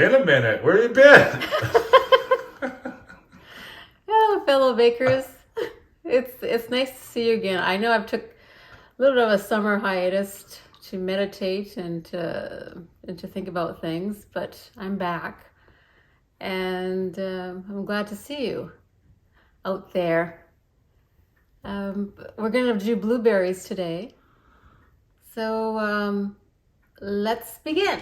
Wait a minute, where you been? Hello, fellow bakers. It's nice to see you again. I know I've took a little bit of a summer hiatus to meditate and to think about things, but I'm back, and I'm glad to see you out there. We're gonna do blueberries today, so let's begin.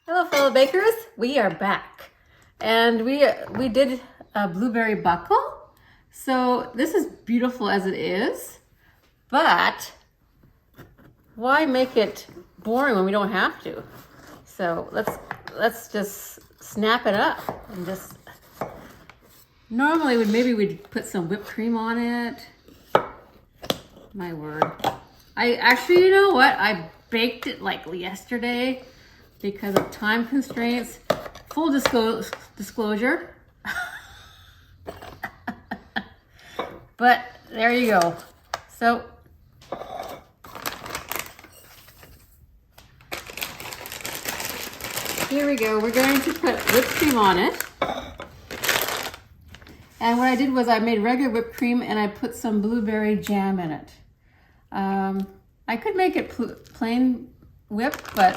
Hello, fellow bakers. We are back, and we did a blueberry buckle. So this is beautiful as it is, but why make it boring when we don't have to? So let's just snap it up and just. Normally, we'd put some whipped cream on it. My word. I actually, you know what? I baked it like yesterday because of time constraints. Full disclosure. But there you go. So here we go. We're going to put whipped cream on it. And what I did was I made regular whipped cream and I put some blueberry jam in it. I could make it plain whipped, but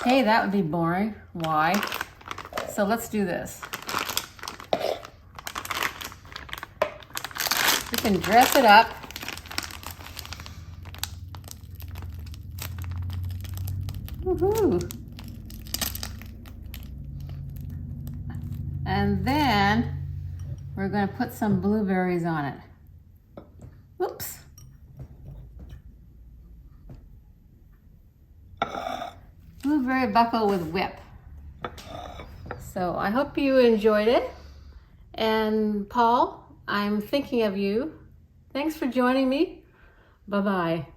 hey, that would be boring. Why? So let's do this. We can dress it up. Woohoo! And then we're going to put some blueberries on it. Whoops. Blueberry buckle with whip. So I hope you enjoyed it. And Paul, I'm thinking of you. Thanks for joining me. Bye-bye.